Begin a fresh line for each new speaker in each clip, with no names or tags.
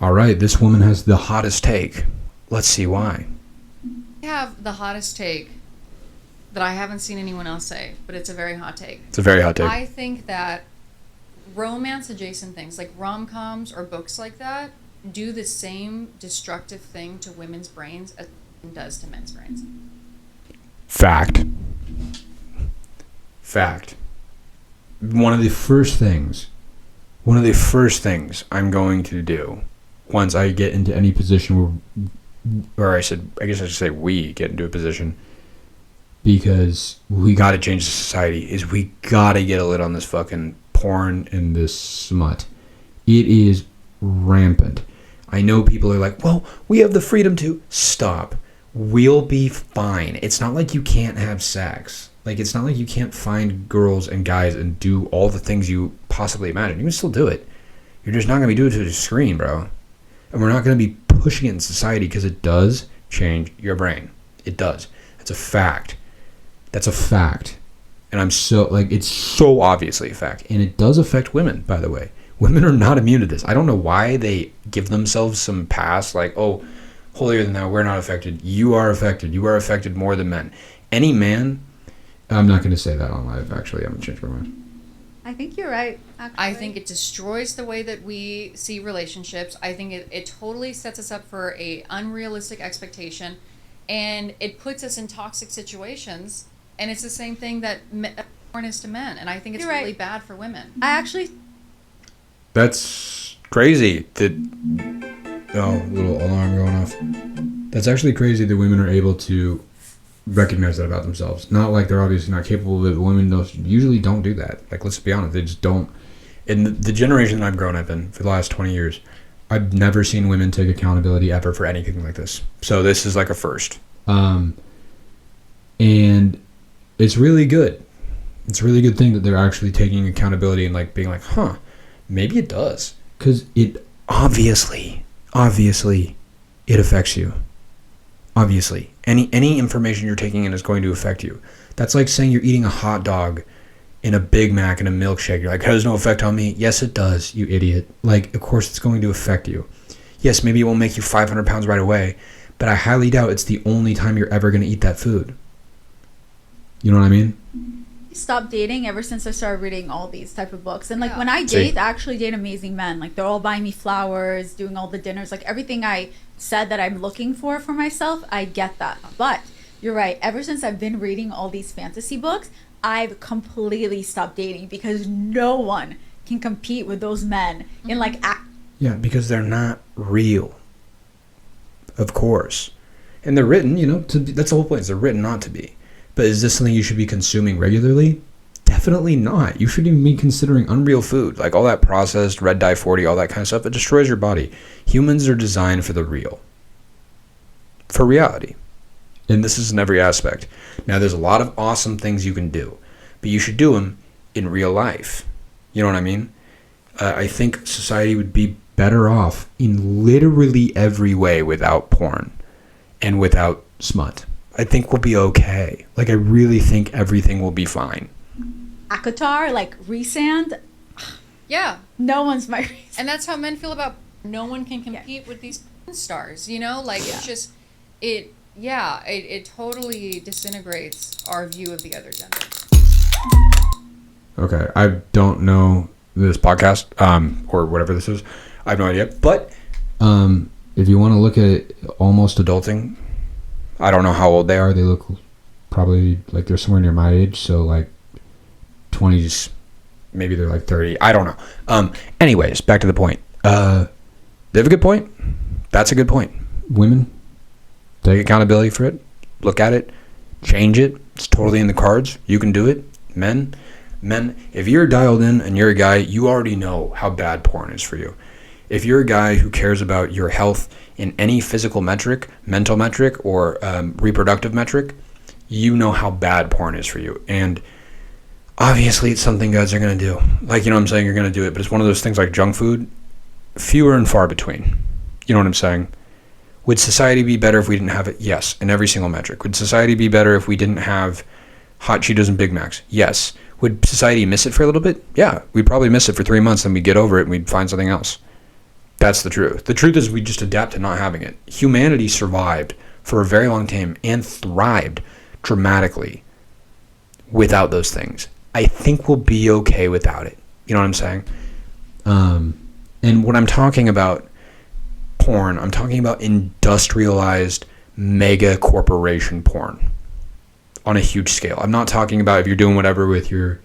All right, this woman has the hottest take. Let's see why.
I have the hottest take that I haven't seen anyone else say, but it's a very hot take.
It's a very hot take.
I think that romance adjacent things like rom-coms or books like that do the same destructive thing to women's brains as it does to men's brains.
Fact. One of the first things I'm going to do once I get into any position where, I guess I should say we get into a position, because we got to change the society, is we got to get a lid on this fucking porn and this smut. It is rampant. I know people are like, well, we have the freedom to. Stop. We'll be fine. It's not like you can't have sex. Like, it's not like you can't find girls and guys and do all the things you possibly imagine. You can still do it. You're just not going to be doing it to the screen, bro. And we're not going to be pushing it in society, because it does change your brain. It does. That's a fact. That's a fact. And I'm so, like, it's so obviously a fact. And it does affect women, by the way. Women are not immune to this. I don't know why they give themselves some pass, like, oh, holier than thou, we're not affected. You are affected. You are affected more than men. Any man, I'm not going to say that on live, actually. I'm going to change my mind.
I think you're right, actually.
I think it destroys the way that we see relationships. I think it totally sets us up for a unrealistic expectation, and it puts us in toxic situations. And it's the same thing that porn is to men, and I think it's really bad for women.
I actually...
That's crazy. Little alarm going off. That's actually crazy that women are able to recognize that about themselves. Not like they're obviously not capable of it. Women usually don't do that. Like, let's be honest, they just don't. In the generation that I've grown up in for the last 20 years, I've never seen women take accountability ever for anything like this. So this is like a first. And it's really good. It's a really good thing that they're actually taking accountability and like being like, huh, maybe it does. Because it obviously, it affects you. Obviously. Any information you're taking in is going to affect you. That's like saying you're eating a hot dog in a Big Mac and a milkshake. You're like, it has no effect on me. Yes, it does, you idiot. Like, of course it's going to affect you. Yes, maybe it won't make you 500 pounds right away, but I highly doubt it's the only time you're ever going to eat that food. You know what I mean?
Stopped dating ever since I started reading all these type of books. And like when I date, I actually date amazing men. Like, they're all buying me flowers, doing all the dinners, like everything I said that I'm looking for myself, I get that. But you're right, ever since I've been reading all these fantasy books, I've completely stopped dating, because no one can compete with those men in like
yeah, because they're not real. Of course. And they're written, that's the whole point. They're written not to be. But is this something you should be consuming regularly? Definitely not. You shouldn't even be considering unreal food. Like all that processed, red dye 40, all that kind of stuff. It destroys your body. Humans are designed for the real. For reality. And this is in every aspect. Now, there's a lot of awesome things you can do. But you should do them in real life. You know what I mean? I think society would be better off in literally every way without porn. And without smut. I think we'll be okay. Like, I really think everything will be fine.
ACOTAR, like Rhysand.
Yeah.
No one's my Rhysand.
And that's how men feel about no one can compete with these stars, Like, it's just, it totally disintegrates our view of the other gender.
Okay, I don't know this podcast, or whatever this is. I have no idea. But, if you want to look at almost adulting, I don't know how old they are. They look probably like they're somewhere near my age. So like 20s, maybe they're like 30. I don't know. Anyways, back to the point. They have a good point. That's a good point. Women, take accountability for it. Look at it. Change it. It's totally in the cards. You can do it. Men, if you're dialed in and you're a guy, you already know how bad porn is for you. If you're a guy who cares about your health in any physical metric, mental metric, or reproductive metric, you know how bad porn is for you. And obviously it's something guys are going to do. Like, you know what I'm saying? You're going to do it. But it's one of those things like junk food, fewer and far between. You know what I'm saying? Would society be better if we didn't have it? Yes, in every single metric. Would society be better if we didn't have hot Cheetos and Big Macs? Yes. Would society miss it for a little bit? Yeah, we'd probably miss it for 3 months, then we'd get over it and we'd find something else. That's the truth. The truth is we just adapt to not having it. Humanity survived for a very long time and thrived dramatically without those things. I think we'll be okay without it. You know what I'm saying? And when I'm talking about porn, I'm talking about industrialized mega corporation porn on a huge scale. I'm not talking about if you're doing whatever with your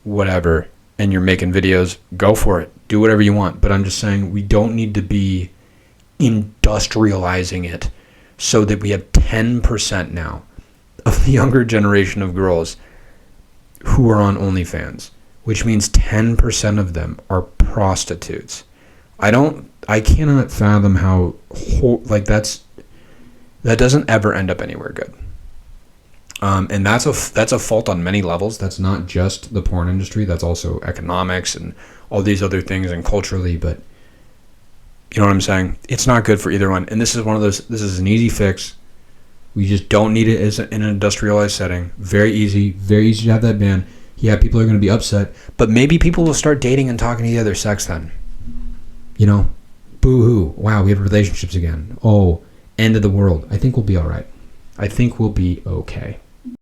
whatever and you're making videos, go for it. Do whatever you want. But I'm just saying we don't need to be industrializing it so that we have 10% now of the younger generation of girls who are on OnlyFans, which means 10% of them are prostitutes. I cannot fathom how, that doesn't ever end up anywhere good. And that's a fault on many levels. That's not just the porn industry. That's also economics and all these other things and culturally. But you know what I'm saying? It's not good for either one. And this is one of those. This is an easy fix. We just don't need it as in an industrialized setting. Very easy to have that ban. Yeah, people are going to be upset, but maybe people will start dating and talking to the other sex then. You know, boo-hoo. Wow, we have relationships again. Oh, end of the world. I think we'll be all right. I think we'll be okay.